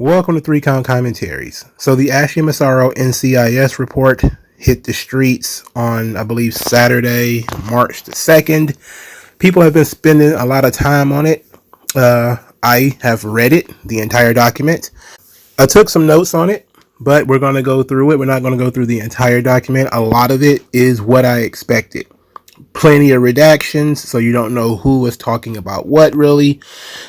Welcome to 3 Count Commentaries. So the Ashley Massaro NCIS report hit the streets on, I believe, Saturday, March the 2nd. People have been spending a lot of time on it. I have read it, the entire document. I took some notes on it, but we're going to go through it. We're not going to go through the entire document. A lot of it is what I expected. Plenty of redactions, so you don't know who was talking about what really.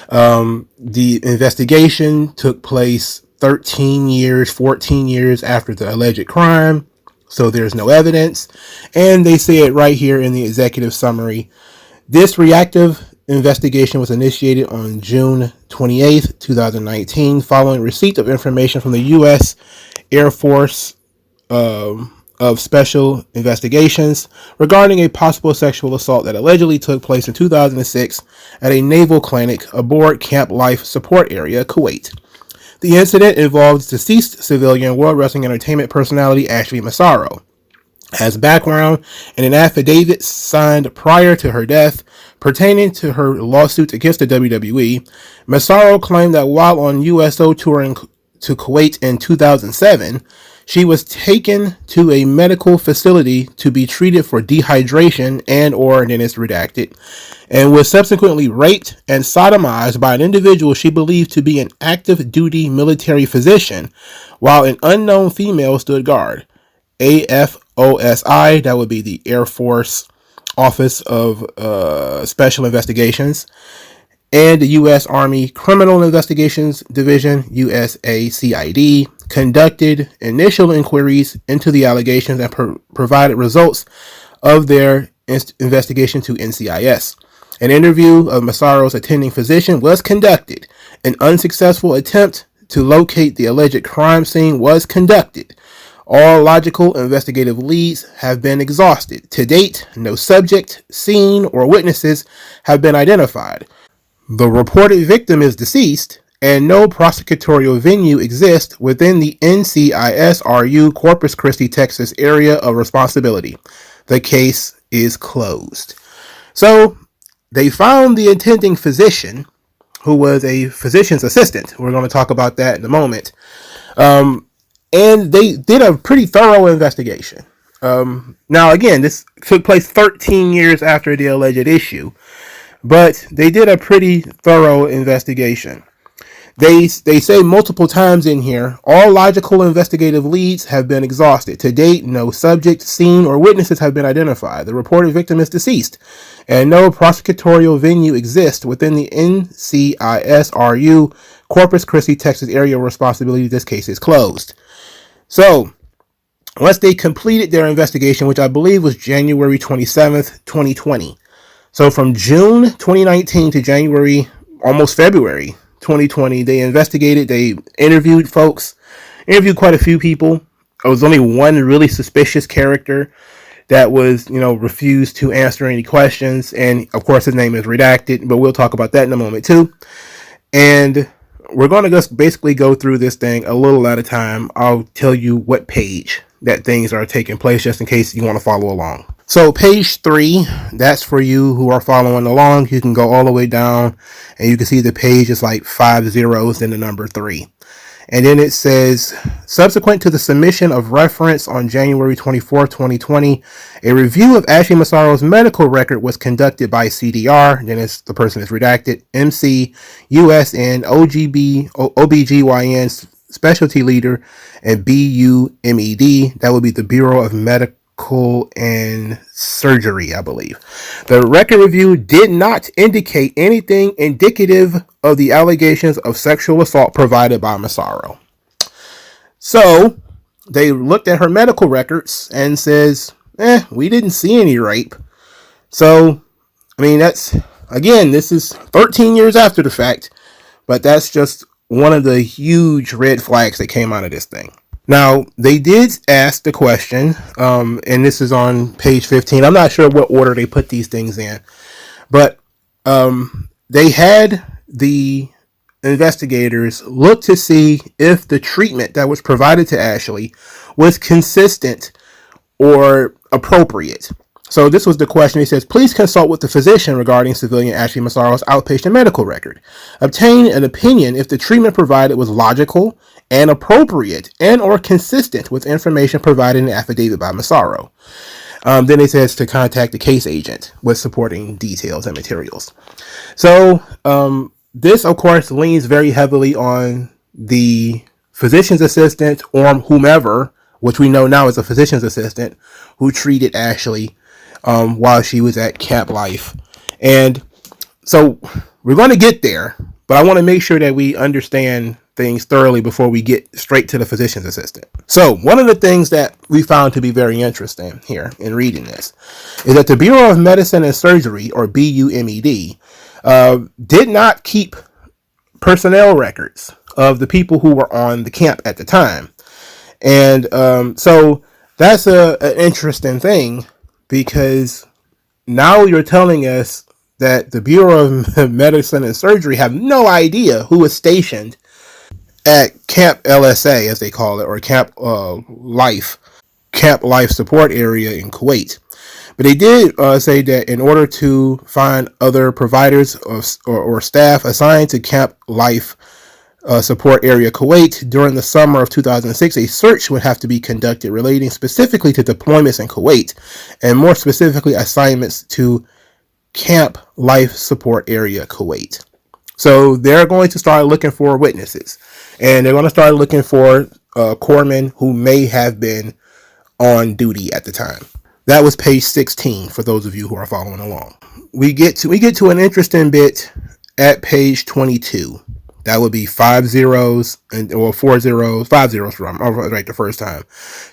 The investigation took place 13 years, 14 years after the alleged crime, so there's no evidence. And they say it right here in the executive summary. This reactive investigation was initiated on June 28th, 2019, following receipt of information from the U.S. Air Force of Special Investigations regarding a possible sexual assault that allegedly took place in 2006 at a naval clinic aboard Camp Life Support Area, Kuwait. The incident involved deceased civilian World Wrestling Entertainment personality Ashley Massaro. As background, in an affidavit signed prior to her death pertaining to her lawsuit against the WWE, Massaro claimed that while on USO touring to Kuwait in 2007, she was taken to a medical facility to be treated for dehydration and then it's redacted, and was subsequently raped and sodomized by an individual she believed to be an active duty military physician, while an unknown female stood guard. AFOSI, that would be the Air Force Office of Special Investigations, and the U.S. Army Criminal Investigations Division, USACID, conducted initial inquiries into the allegations and provided results of their investigation to NCIS. An interview of Massaro's attending physician was conducted. An unsuccessful attempt to locate the alleged crime scene was conducted. All logical investigative leads have been exhausted. To date, no subject, scene, or witnesses have been identified. The reported victim is deceased, and no prosecutorial venue exists within the NCIS-RU Corpus Christi, Texas area of responsibility. The case is closed. So, they found the attending physician, who was a physician's assistant. We're going to talk about that in a moment. And they did a pretty thorough investigation. Now, again, this took place 13 years after the alleged issue, but they did a pretty thorough investigation. They say multiple times in here, all logical investigative leads have been exhausted. To date, no subject, scene, or witnesses have been identified. The reported victim is deceased, and no prosecutorial venue exists within the NCIS-RU Corpus Christi, Texas area of responsibility. This case is closed. So, once they completed their investigation, which I believe was January 27th, 2020. So from June 2019 to January, almost February 2020, they investigated, they interviewed quite a few people. There was only one really suspicious character that was, refused to answer any questions. And of course, his name is redacted, but we'll talk about that in a moment too. And we're going to just basically go through this thing a little at a time. I'll tell you what page that things are taking place just in case you want to follow along. So page 3, that's for you who are following along. You can go all the way down and you can see the page is like 5 zeros and the number 3. And then it says, subsequent to the submission of reference on January 24, 2020, a review of Ashley Massaro's medical record was conducted by CDR, then the person is redacted, MC, USN, OBGYN specialty leader, and BUMED, that would be the Bureau of Medical and Surgery, I believe. The record review did not indicate anything indicative of the allegations of sexual assault provided by Massaro. So they looked at her medical records and says, we didn't see any rape. So, this is 13 years after the fact, but that's just one of the huge red flags that came out of this thing. Now, they did ask the question, and this is on page 15. I'm not sure what order they put these things in, but they had the investigators look to see if the treatment that was provided to Ashley was consistent or appropriate. So this was the question. He says, please consult with the physician regarding civilian Ashley Massaro's outpatient medical record. Obtain an opinion if the treatment provided was logical and appropriate and or consistent with information provided in the affidavit by Massaro. Then it says to contact the case agent with supporting details and materials. So this, of course, leans very heavily on the physician's assistant or whomever, which we know now is a physician's assistant, who treated Ashley while she was at Camp Life. And so we're going to get there, but I want to make sure that we understand things thoroughly before we get straight to the physician's assistant. So one of the things that we found to be very interesting here in reading this is that the Bureau of Medicine and Surgery, or BUMED, did not keep personnel records of the people who were on the camp at the time. And so that's an interesting thing, because now you're telling us that the Bureau of Medicine and Surgery have no idea who was stationed at Camp LSA, as they call it, or Camp Life Support Area in Kuwait. But they did say that in order to find other providers or staff assigned to Camp Life Support Area Kuwait during the summer of 2006, a search would have to be conducted relating specifically to deployments in Kuwait, and more specifically assignments to Camp Life Support Area Kuwait. So they're going to start looking for witnesses, and they're going to start looking for corpsmen who may have been on duty at the time. That was page 16 for those of you who are following along. We get to an interesting bit at page 22. That would be 5 zeros or 4 zeros, 5 zeros from, I was right the first time.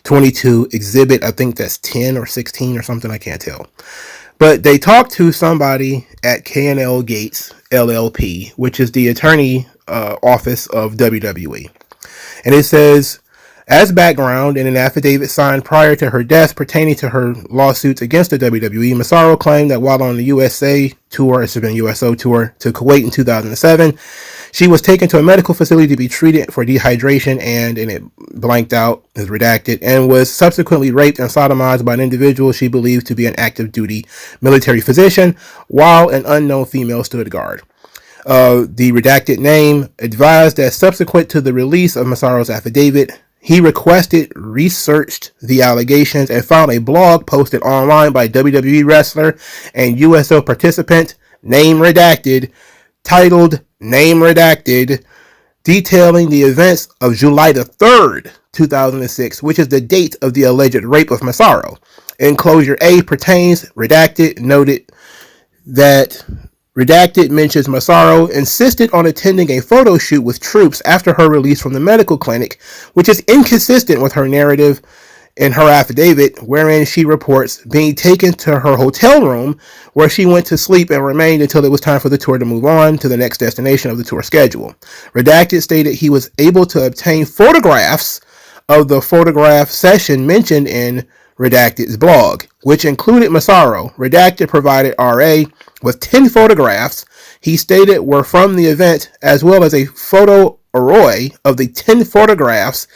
22 exhibit, I think that's 10 or 16 or something, I can't tell. But they talked to somebody at K&L Gates LLP, which is the attorney office of WWE. And it says, as background, in an affidavit signed prior to her death pertaining to her lawsuits against the WWE, Massaro claimed that while on the USA tour, it's been USO tour, to Kuwait in 2007, she was taken to a medical facility to be treated for dehydration and it blanked out, is redacted, and was subsequently raped and sodomized by an individual she believed to be an active duty military physician while an unknown female stood guard. The redacted name advised that subsequent to the release of Massaro's affidavit, he researched the allegations, and found a blog posted online by WWE wrestler and USO participant, name redacted, titled Name Redacted, detailing the events of July the 3rd, 2006, which is the date of the alleged rape of Massaro. Enclosure A pertains, redacted, noted that redacted mentions Massaro insisted on attending a photo shoot with troops after her release from the medical clinic, which is inconsistent with her narrative in her affidavit, wherein she reports being taken to her hotel room where she went to sleep and remained until it was time for the tour to move on to the next destination of the tour schedule. Redacted stated he was able to obtain photographs of the photograph session mentioned in Redacted's blog, which included Massaro. Redacted provided RA with 10 photographs he stated were from the event, as well as a photo array of the 10 photographs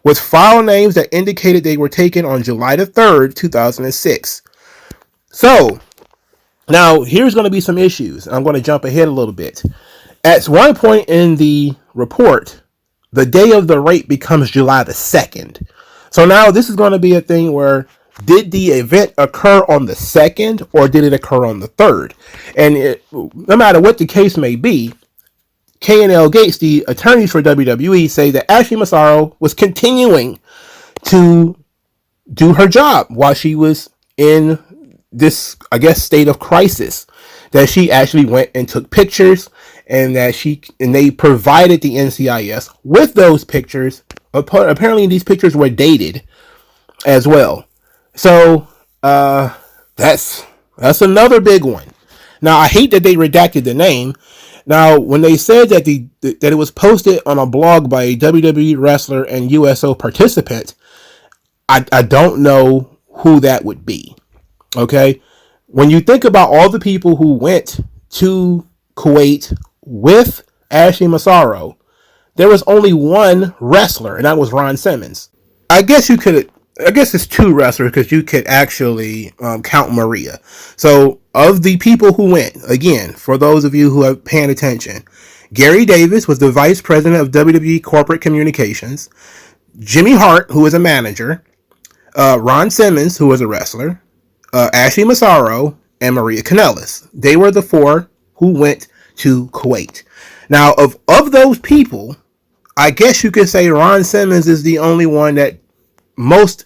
with file names that indicated they were taken on July the 3rd, 2006. So, now here's going to be some issues. I'm going to jump ahead a little bit. At one point in the report, the day of the rape becomes July the 2nd. So now this is going to be a thing where, did the event occur on the 2nd or did it occur on the 3rd? And no matter what the case may be, K&L Gates, the attorneys for WWE, say that Ashley Massaro was continuing to do her job while she was in this, I guess, state of crisis. That she actually went and took pictures, and that they provided the NCIS with those pictures. Apparently, these pictures were dated as well. So that's another big one. Now, I hate that they redacted the name. Now, when they said that that it was posted on a blog by a WWE wrestler and USO participant, I don't know who that would be. Okay? When you think about all the people who went to Kuwait with Ashley Massaro, there was only one wrestler, and that was Ron Simmons. I guess you could I guess it's two wrestlers because you could actually count Maria. So of the people who went, again, for those of you who are paying attention, Gary Davis was the vice president of WWE Corporate Communications. Jimmy Hart, who was a manager. Ron Simmons, who was a wrestler. Ashley Massaro, and Maria Kanellis. They were the four who went to Kuwait. Now, of those people, I guess you could say Ron Simmons is the only one that most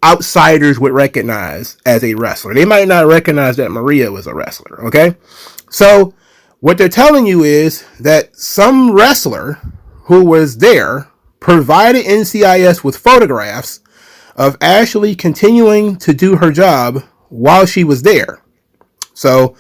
outsiders would recognize as a wrestler. They might not recognize that Maria was a wrestler, okay? So, what they're telling you is that some wrestler who was there provided NCIS with photographs of Ashley continuing to do her job while she was there. So,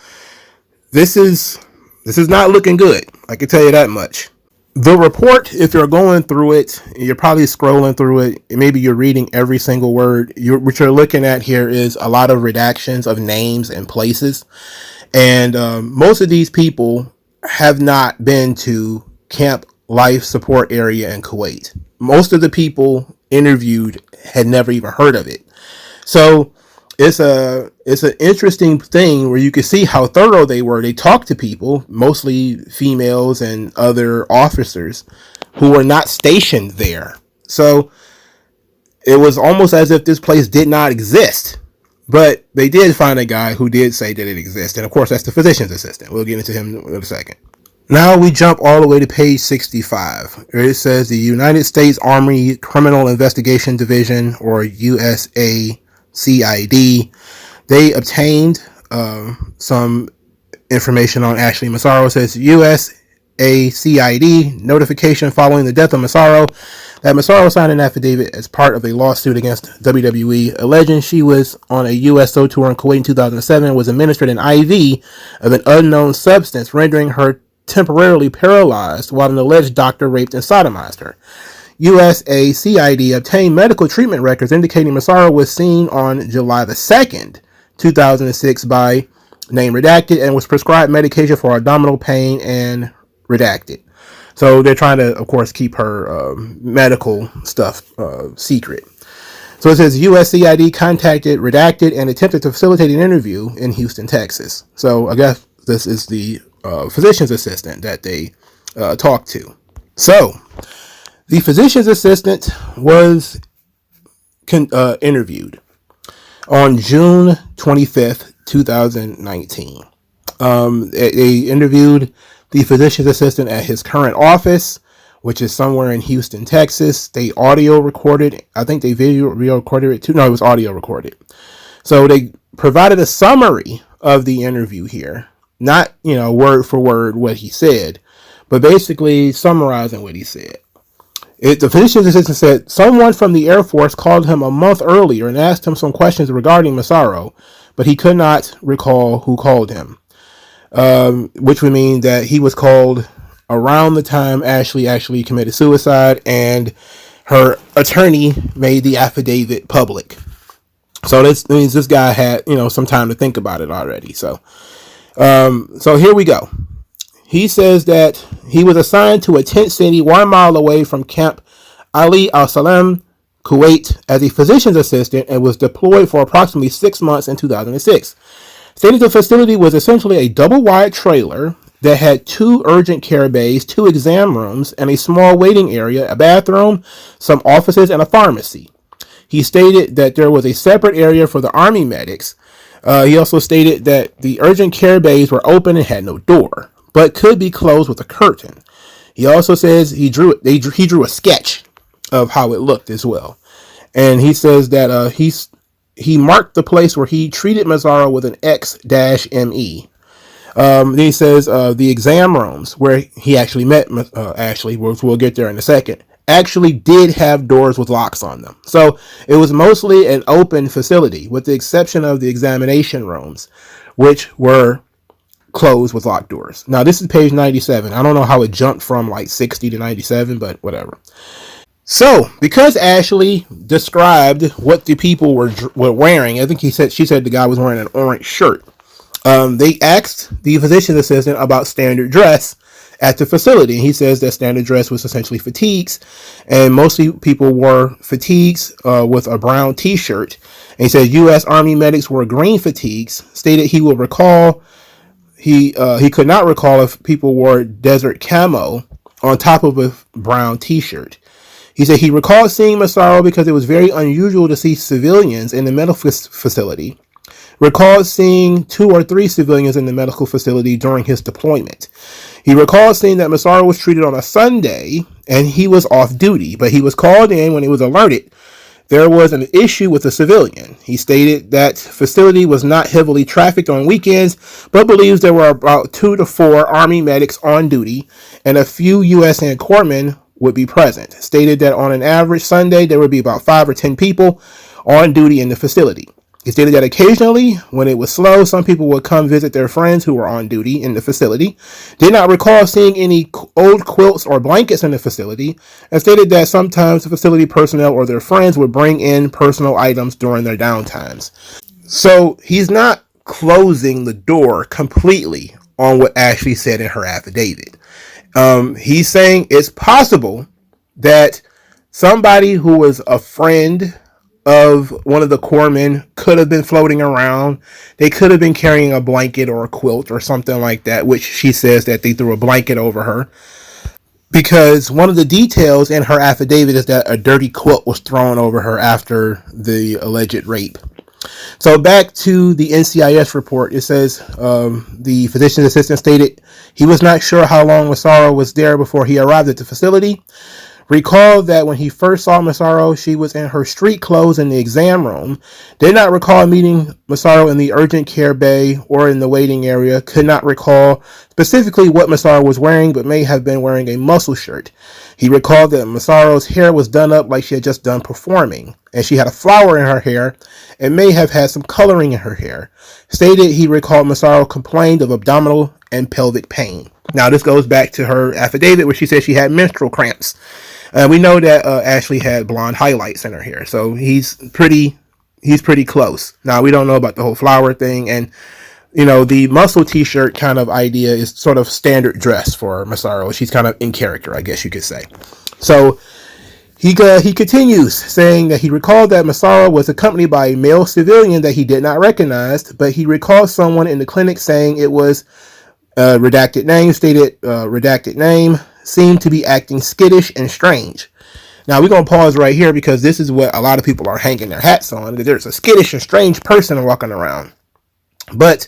this is not looking good. I can tell you that much. The report, if you're going through it, you're probably scrolling through it, maybe you're reading every single word. What you're looking at here is a lot of redactions of names and places. And most of these people have not been to Camp Life Support Area in Kuwait. Most of the people interviewed had never even heard of it. So it's an interesting thing where you can see how thorough they were. They talked to people, mostly females and other officers who were not stationed there. So it was almost as if this place did not exist. But they did find a guy who did say that it exists. And of course, that's the physician's assistant. We'll get into him in a second. Now we jump all the way to page 65. It says the United States Army Criminal Investigation Division, or USACID, they obtained some information on Ashley Massaro. It says USACID notification following the death of Massaro that Massaro signed an affidavit as part of a lawsuit against WWE alleging she was on a USO tour in Kuwait in 2007 and was administered an IV of an unknown substance, rendering her temporarily paralyzed while an alleged doctor raped and sodomized her. USACID obtained medical treatment records indicating Massaro was seen on July the 2nd, 2006 by name redacted and was prescribed medication for abdominal pain and redacted. So they're trying to, of course, keep her medical stuff secret. So it says USCID contacted redacted and attempted to facilitate an interview in Houston, Texas. So I guess this is the physician's assistant that they talked to. So the physician's assistant was interviewed on June 25th, 2019. They interviewed the physician's assistant at his current office, which is somewhere in Houston, Texas. They audio recorded. I think they video recorded it too. No, it was audio recorded. So they provided a summary of the interview here. Not, word for word what he said, but basically summarizing what he said. The physician's assistant said, someone from the Air Force called him a month earlier and asked him some questions regarding Massaro, but he could not recall who called him. Which would mean that he was called around the time Ashley actually committed suicide and her attorney made the affidavit public. So this means this guy had, some time to think about it already. So here we go. He says that he was assigned to a tent city 1 mile away from Camp Ali Al-Salam, Kuwait, as a physician's assistant and was deployed for approximately 6 months in 2006. Stated the facility was essentially a double-wide trailer that had 2 urgent care bays, 2 exam rooms, and a small waiting area, a bathroom, some offices, and a pharmacy. He stated that there was a separate area for the Army medics. He also stated that the urgent care bays were open and had no door, but could be closed with a curtain. He also says he drew a sketch of how it looked as well. And he says that he marked the place where he treated Massaro with an X-ME. Then he says the exam rooms where he actually met Ashley, which we'll get there in a second, actually did have doors with locks on them. So it was mostly an open facility with the exception of the examination rooms, which were closed with locked doors. Now this is page 97. I don't know how it jumped from like 60 to 97, but whatever. So, because Ashley described what the people were wearing, I think she said the guy was wearing an orange shirt. They asked the physician's assistant about standard dress at the facility. And he says that standard dress was essentially fatigues, and mostly people wore fatigues with a brown t-shirt. And he says U.S. Army medics wore green fatigues, stated he will recall, he could not recall if people wore desert camo on top of a brown t-shirt. He said he recalled seeing Massaro because it was very unusual to see civilians in the medical facility. Recalled seeing 2 or 3 civilians in the medical facility during his deployment. He recalled seeing that Massaro was treated on a Sunday and he was off duty, but he was called in when he was alerted there was an issue with a civilian. He stated that facility was not heavily trafficked on weekends, but believes there were about 2 to 4 Army medics on duty and a few USN corpsmen would be present. Stated that on an average Sunday, there would be about 5 or 10 people on duty in the facility. He stated that occasionally, when it was slow, some people would come visit their friends who were on duty in the facility. Did not recall seeing any old quilts or blankets in the facility, and stated that sometimes the facility personnel or their friends would bring in personal items during their downtimes. So he's not closing the door completely on what Ashley said in her affidavit. He's saying it's possible that somebody who was a friend of one of the corpsmen could have been floating around. They could have been carrying a blanket or a quilt or something like that, which she says that they threw a blanket over her. Because one of the details in her affidavit is that a dirty quilt was thrown over her after the alleged rape. So back to the NCIS report, it says the physician's assistant stated he was not sure how long Massaro was there before he arrived at the facility. Recalled that when he first saw Massaro, she was in her street clothes in the exam room. Did not recall meeting Massaro in the urgent care bay or in the waiting area. Could not recall specifically what Massaro was wearing, but may have been wearing a muscle shirt. He recalled that Massaro's hair was done up like she had just done performing, and she had a flower in her hair and may have had some coloring in her hair. Stated he recalled Massaro complained of abdominal and pelvic pain. Now, this goes back to her affidavit where she said she had menstrual cramps. We know that Ashley had blonde highlights in her hair, so he's pretty close. Now, we don't know about the whole flower thing, and you know, the muscle t-shirt kind of idea is sort of standard dress for Massaro. She's kind of in character, I guess you could say. So he continues saying that he recalled that Massaro was accompanied by a male civilian that he did not recognize, but he recalled someone in the clinic saying it was redacted name, stated redacted name, seemed to be acting skittish and strange. Now, we're going to pause right here because this is what a lot of people are hanging their hats on, that there's a skittish and strange person walking around. But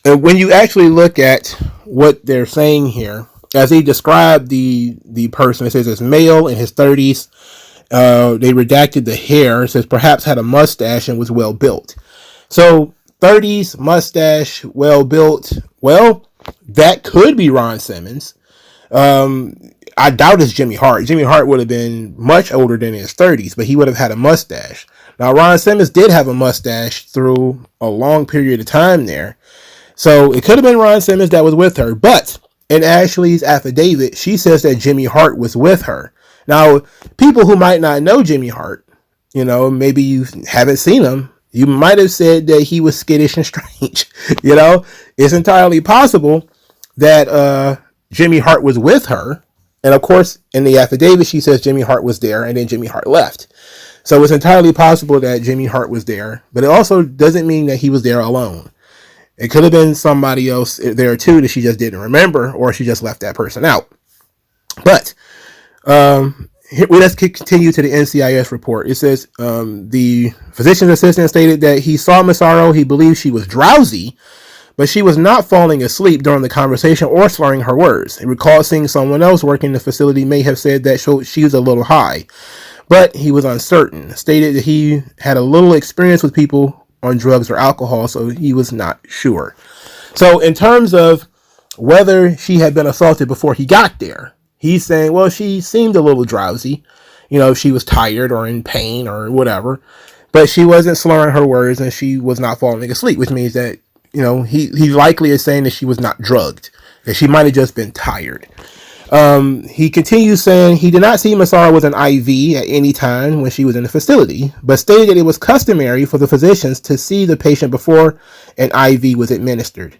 when you actually look at what they're saying here, as he described the person, it says it's male in his 30s. They redacted the hair. It says perhaps had a mustache and was well built. So 30s, mustache, well built. Well, that could be Ron Simmons. I doubt it's Jimmy Hart. Jimmy Hart would have been much older than his 30s, but he would have had a mustache. Now, Ron Simmons did have a mustache through a long period of time there. So it could have been Ron Simmons that was with her. But in Ashley's affidavit, she says that Jimmy Hart was with her. Now, people who might not know Jimmy Hart, you know, maybe you haven't seen him, you might have said that he was skittish and strange. You know, it's entirely possible that Jimmy Hart was with her. And of course, in the affidavit, she says Jimmy Hart was there and then Jimmy Hart left. So it's entirely possible that Jimmy Hart was there, but it also doesn't mean that he was there alone. It could have been somebody else there too that she just didn't remember, or she just left that person out. But let's continue to the NCIS report. It says the physician's assistant stated that he saw Massaro. He believed she was drowsy, but she was not falling asleep during the conversation or slurring her words. He recalled seeing someone else working in the facility may have said that she was a little high, but he was uncertain. Stated that he had a little experience with people on drugs or alcohol, so he was not sure. So in terms of whether she had been assaulted before he got there, he's saying, well, she seemed a little drowsy. You know, she was tired or in pain or whatever, but she wasn't slurring her words and she was not falling asleep, which means that, you know, he likely is saying that she was not drugged, that she might have just been tired. He continues saying he did not see Massaro with an IV at any time when she was in the facility, but stated that it was customary for the physicians to see the patient before an IV was administered.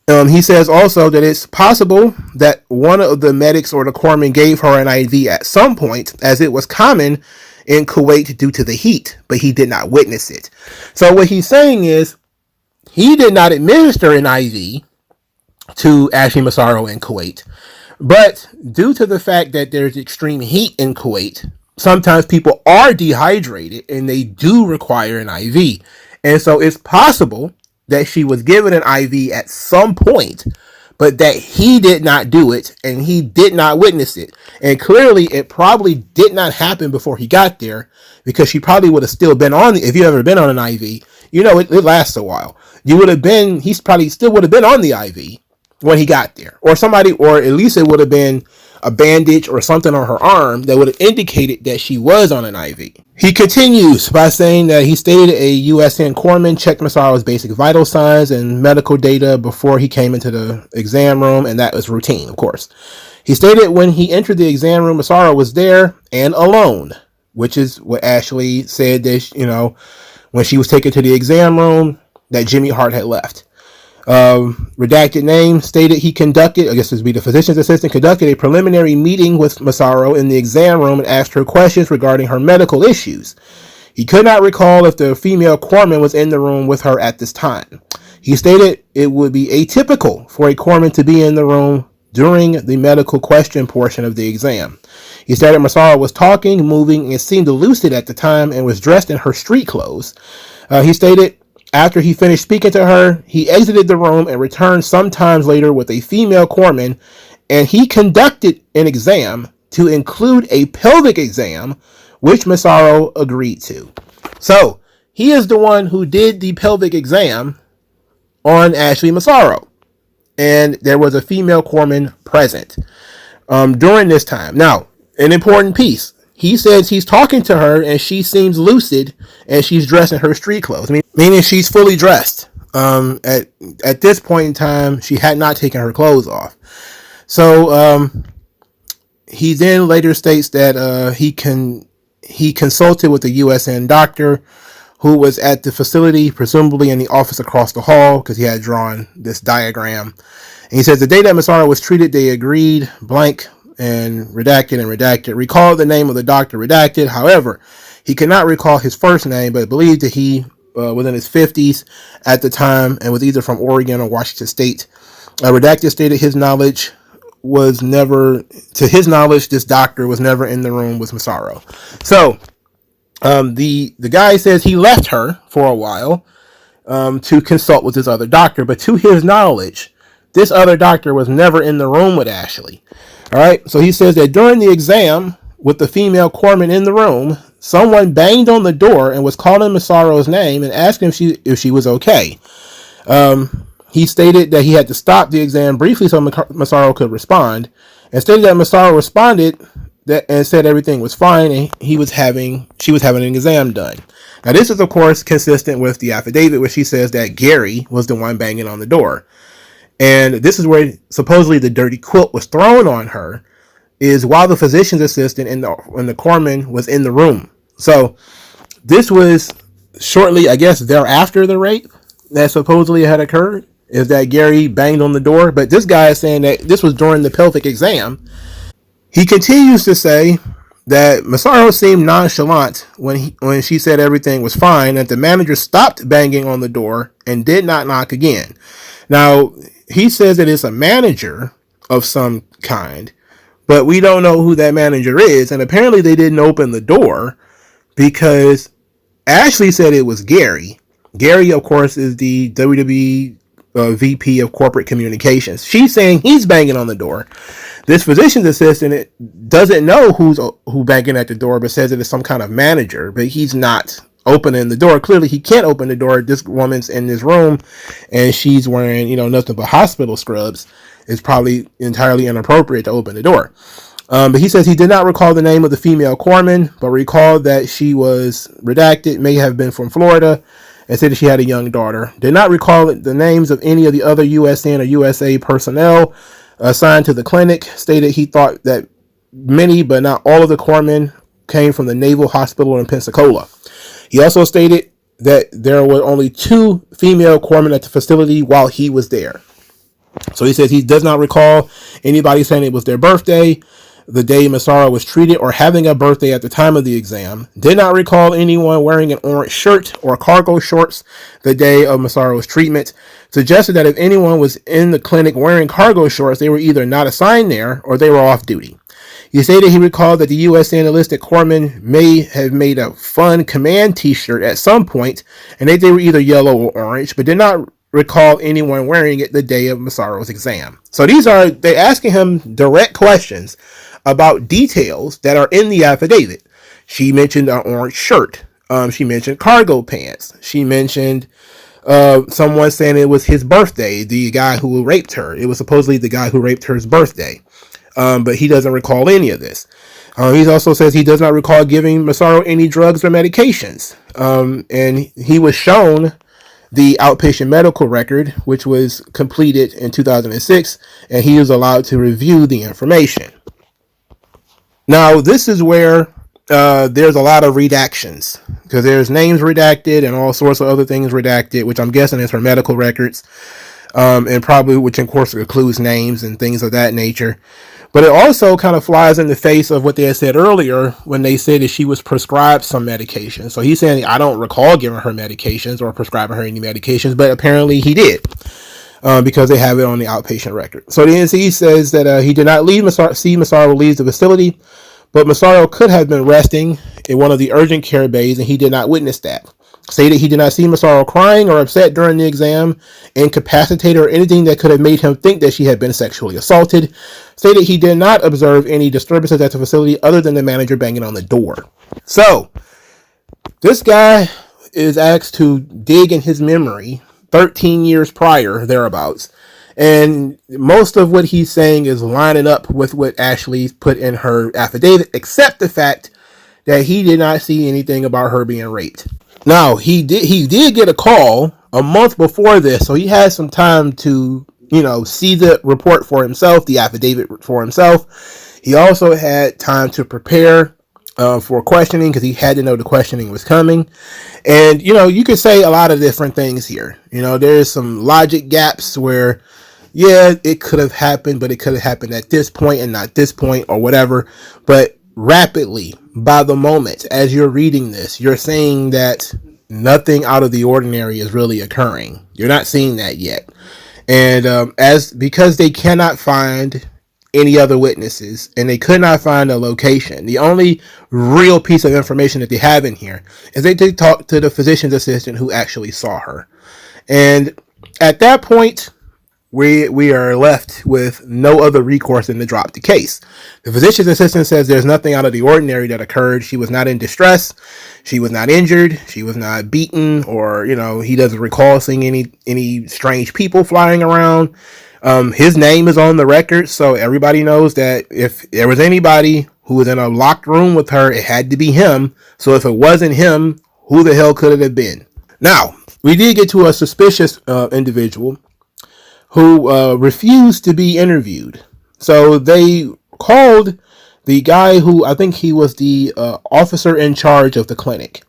He says also that it's possible that one of the medics or the corpsman gave her an IV at some point, as it was common in Kuwait due to the heat, but he did not witness it. So what he's saying is he did not administer an IV to Ashley Massaro in Kuwait, but due to the fact that there's extreme heat in Kuwait, sometimes people are dehydrated and they do require an IV. And so it's possible that she was given an IV at some point, but that he did not do it and he did not witness it. And clearly it probably did not happen before he got there, because she probably would have still been on if you've ever been on an IV, it lasts a while. He's probably still would have been on the IV when he got there, or at least it would have been a bandage or something on her arm that would have indicated that she was on an IV. He continues by saying that he stated a USN corpsman checked Massaro's basic vital signs and medical data before he came into the exam room, and that was routine, of course. He stated when he entered the exam room, Massaro was there and alone, which is what Ashley said that, when she was taken to the exam room, that Jimmy Hart had left. Redacted name stated he conducted, I guess this would be the physician's assistant, conducted a preliminary meeting with Massaro in the exam room and asked her questions regarding her medical issues. He could not recall if the female corpsman was in the room with her at this time. He stated it would be atypical for a corpsman to be in the room during the medical question portion of the exam. He stated Massaro was talking, moving, and seemed lucid at the time and was dressed in her street clothes. He stated after he finished speaking to her, he exited the room and returned sometimes later with a female corpsman, and he conducted an exam to include a pelvic exam, which Massaro agreed to. So, he is the one who did the pelvic exam on Ashley Massaro, and there was a female corpsman present during this time. Now, an important piece. He says he's talking to her and she seems lucid and she's dressed in her street clothes. Meaning she's fully dressed. At this point in time, she had not taken her clothes off. So he then later states that he consulted with the USN doctor who was at the facility, presumably in the office across the hall, because he had drawn this diagram. And he says the day that Massaro was treated, they agreed, blank, and redacted. Recalled the name of the doctor, redacted. However, he could not recall his first name, but believed that he was in his 50s at the time and was either from Oregon or Washington State. Redacted stated this doctor was never in the room with Massaro. So, the guy says he left her for a while to consult with this other doctor, but to his knowledge, this other doctor was never in the room with Ashley. All right, so he says that during the exam with the female corpsman in the room, someone banged on the door and was calling Massaro's name and asking if she was okay. He stated that he had to stop the exam briefly so Massaro could respond, and stated that Massaro responded and said everything was fine and she was having an exam done. Now, this is, of course, consistent with the affidavit where she says that Gary was the one banging on the door. And this is where supposedly the dirty quilt was thrown on her, is while the physician's assistant and the corpsman was in the room. So this was shortly, I guess, thereafter the rape that supposedly had occurred, is that Gary banged on the door. But this guy is saying that this was during the pelvic exam. He continues to say that Massaro seemed nonchalant when she said everything was fine, that the manager stopped banging on the door and did not knock again. Now, he says that it's a manager of some kind, but we don't know who that manager is. And apparently they didn't open the door because Ashley said it was Gary. Gary, of course, is the WWE VP of corporate communications. She's saying he's banging on the door. This physician's assistant doesn't know who banging at the door, but says it is some kind of manager, but he's not opening the door. Clearly he can't open the door. This woman's in this room and she's wearing, nothing but hospital scrubs. It's probably entirely inappropriate to open the door. But he says he did not recall the name of the female corpsman, but recalled that she was redacted, may have been from Florida, and said that she had a young daughter. Did not recall the names of any of the other USN or USA personnel assigned to the clinic. Stated he thought that many, but not all of the corpsmen came from the Naval Hospital in Pensacola. He also stated that there were only 2 female corpsmen at the facility while he was there. So he says he does not recall anybody saying it was their birthday the day Massaro was treated or having a birthday at the time of the exam. Did not recall anyone wearing an orange shirt or cargo shorts the day of Massaro's treatment. Suggested that if anyone was in the clinic wearing cargo shorts, they were either not assigned there or they were off duty. He stated he recalled that the U.S. enlisted corpsmen may have made a fun command t-shirt at some point, and that they were either yellow or orange, but did not recall anyone wearing it the day of Massaro's exam. So they're asking him direct questions about details that are in the affidavit. She mentioned an orange shirt. She mentioned cargo pants. She mentioned someone saying it was his birthday, the guy who raped her. It was supposedly the guy who raped her's birthday. But he doesn't recall any of this. He also says he does not recall giving Massaro any drugs or medications. And he was shown the outpatient medical record, which was completed in 2006, and he was allowed to review the information. Now, this is where there's a lot of redactions, because there's names redacted and all sorts of other things redacted, which I'm guessing is her medical records, and probably, which of course includes names and things of that nature. But it also kind of flies in the face of what they had said earlier when they said that she was prescribed some medication. So he's saying, I don't recall giving her medications or prescribing her any medications, but apparently he did, because they have it on the outpatient record. So the NCIS says that he did not see Massaro leave the facility, but Massaro could have been resting in one of the urgent care bays, and he did not witness that. Stated he did not see Massaro crying or upset during the exam, incapacitated, or anything that could have made him think that she had been sexually assaulted. Stated he did not observe any disturbances at the facility other than the manager banging on the door. So, this guy is asked to dig in his memory 13 years prior, thereabouts, and most of what he's saying is lining up with what Ashley put in her affidavit, except the fact that he did not see anything about her being raped. Now, he did get a call a month before this, so he had some time to, see the report for himself, the affidavit for himself. He also had time to prepare for questioning, because he had to know the questioning was coming. And, you could say a lot of different things here. There's some logic gaps where, yeah, it could have happened, but it could have happened at this point and not this point or whatever. But rapidly, by the moment, as you're reading this, you're saying that nothing out of the ordinary is really occurring. You're not seeing that yet. And because they cannot find any other witnesses and they could not find a location, the only real piece of information that they have in here is they did talk to the physician's assistant who actually saw her. And at that point, we are left with no other recourse than to drop the case. The physician's assistant says there's nothing out of the ordinary that occurred. She was not in distress. She was not injured. She was not beaten, or, he doesn't recall seeing any strange people flying around. His name is on the record, so everybody knows that if there was anybody who was in a locked room with her, it had to be him. So if it wasn't him, who the hell could it have been? Now, we did get to a suspicious individual who refused to be interviewed. So they called the guy who, I think he was the officer in charge of the clinic.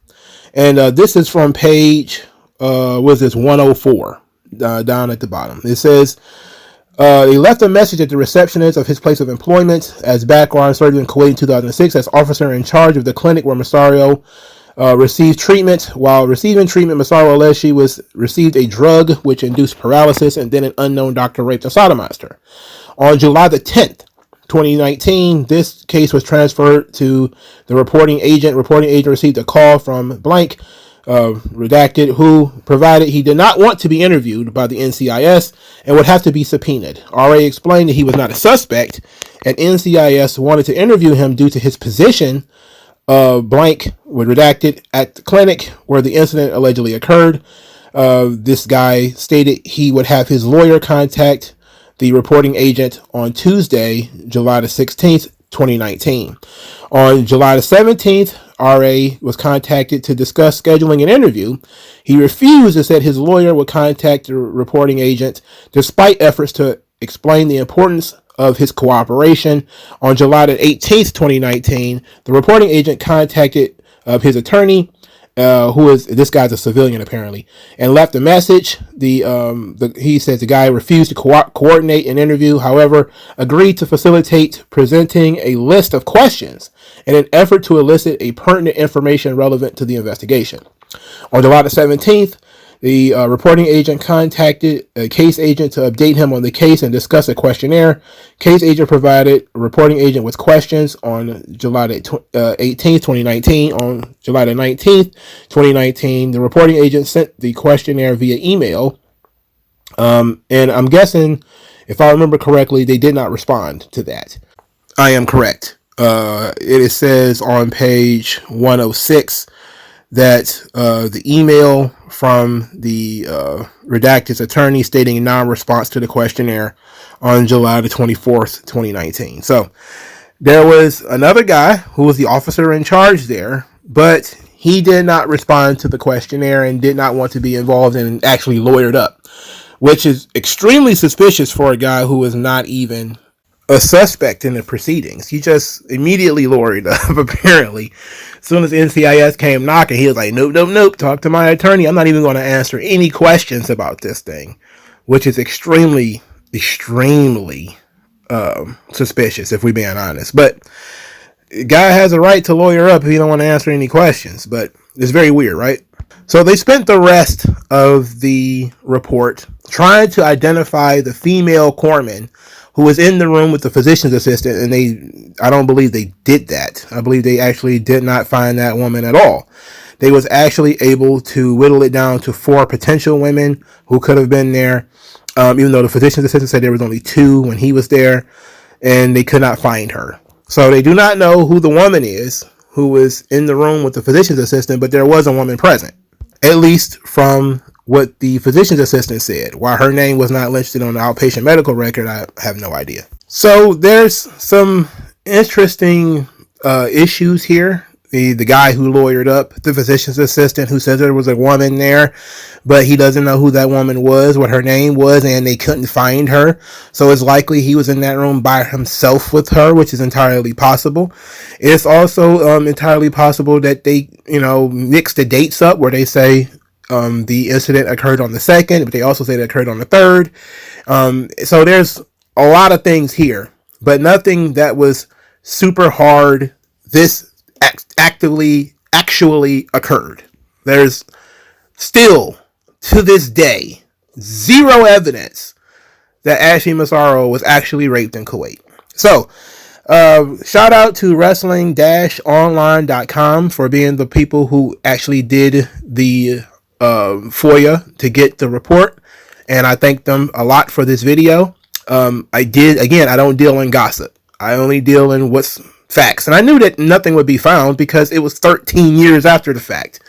And this is from page, 104, down at the bottom. It says, he left a message at the receptionist of his place of employment as background surgeon in Kuwait in 2006 as officer in charge of the clinic where Massaro received treatment. While receiving treatment, Massaro alleged she received a drug which induced paralysis, and then an unknown doctor raped and sodomized her. On July the 10th, 2019, this case was transferred to the reporting agent. Reporting agent received a call from blank, redacted, who provided he did not want to be interviewed by the NCIS and would have to be subpoenaed. RA explained that he was not a suspect, and NCIS wanted to interview him due to his position, blank, with redacted, at the clinic where the incident allegedly occurred. This guy stated he would have his lawyer contact the reporting agent on Tuesday, July the 16th, 2019. On July the 17th, RA was contacted to discuss scheduling an interview. He refused and said his lawyer would contact the reporting agent despite efforts to explain the importance of his cooperation. On July the 18th, 2019, the reporting agent contacted his attorney who is this guy's a civilian apparently, and left a message. He says the guy refused to coordinate an interview, however, agreed to facilitate presenting a list of questions in an effort to elicit a pertinent information relevant to the investigation. On July the 17th, the reporting agent contacted a case agent to update him on the case and discuss a questionnaire. Case agent provided reporting agent with questions on July the 18th, 2019. On July the 19th, 2019, the reporting agent sent the questionnaire via email. And I'm guessing, if I remember correctly, they did not respond to that. I am correct. It says on page 106 that the email from the redacted's attorney stating non-response to the questionnaire on July the 24th, 2019. So there was another guy who was the officer in charge there, but he did not respond to the questionnaire and did not want to be involved and actually lawyered up, which is extremely suspicious for a guy who is not even a suspect in the proceedings. He just immediately lawyered up, apparently. As soon as NCIS came knocking, he was like, nope, talk to my attorney. I'm not even going to answer any questions about this thing, which is extremely suspicious, if we're being honest. But the guy has a right to lawyer up if he don't want to answer any questions, but it's very weird, right? So they spent the rest of the report trying to identify the female corpsman who was in the room with the physician's assistant, and I don't believe they did that. I believe they actually did not find that woman at all. They was actually able to whittle it down to 4 potential women who could have been there, even though the physician's assistant said there was only 2 when he was there, and they could not find her. So they do not know who the woman is who was in the room with the physician's assistant, but there was a woman present, at least from what the physician's assistant said. Why her name was not listed on the outpatient medical record, I have no idea. So there's some interesting issues here. The guy who lawyered up the physician's assistant, who says there was a woman there, but he doesn't know who that woman was, what her name was, and they couldn't find her. So it's likely he was in that room by himself with her, which is entirely possible. It's also entirely possible that they, mix the dates up, where they say the incident occurred on the 2nd, but they also say it occurred on the 3rd. So there's a lot of things here, but nothing that was super hard. This actually occurred. There's still, to this day, zero evidence that Ashley Massaro was actually raped in Kuwait. So, shout out to wrestling-online.com for being the people who actually did the FOIA to get the report, and I thank them a lot for this video. I don't deal in gossip. I only deal in what's facts, and I knew that nothing would be found because it was 13 years after the fact.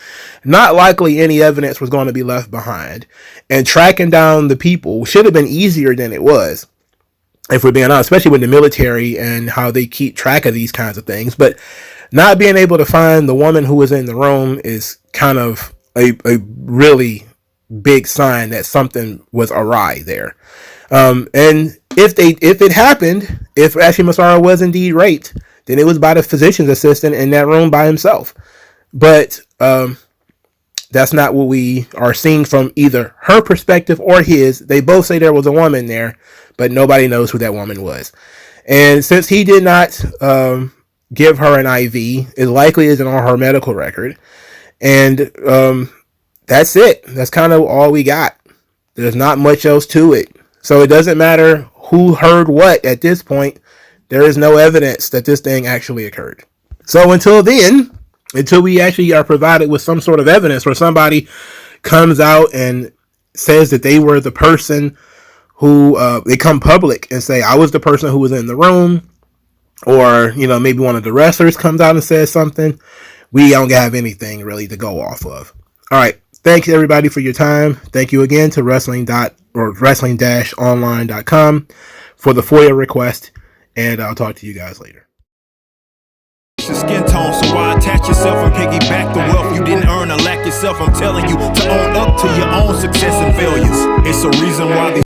Not likely any evidence was going to be left behind, and tracking down the people should have been easier than it was, if we're being honest, especially with the military and how they keep track of these kinds of things. But not being able to find the woman who was in the room is kind of a really big sign that something was awry there. And if it happened, if Ashley Massaro was indeed raped, then it was by the physician's assistant in that room by himself. But that's not what we are seeing from either her perspective or his. They both say there was a woman there, but nobody knows who that woman was. And since he did not give her an IV, it likely isn't on her medical record. And that's it. That's kind of all we got. There's not much else to it. So it doesn't matter who heard what at this point. There is no evidence that this thing actually occurred. So until we actually are provided with some sort of evidence where somebody comes out and says that they were the person who, they come public and say, I was the person who was in the room, or, maybe one of the wrestlers comes out and says something, we don't have anything really to go off of. All right. Thanks everybody for your time. Thank you again to wrestling-online.com for the FOIA request. And I'll talk to you guys later. Skin tone, so why attach yourself and piggyback the wealth you didn't earn or lack yourself? I'm telling you to own up to your own success and failures. It's a reason why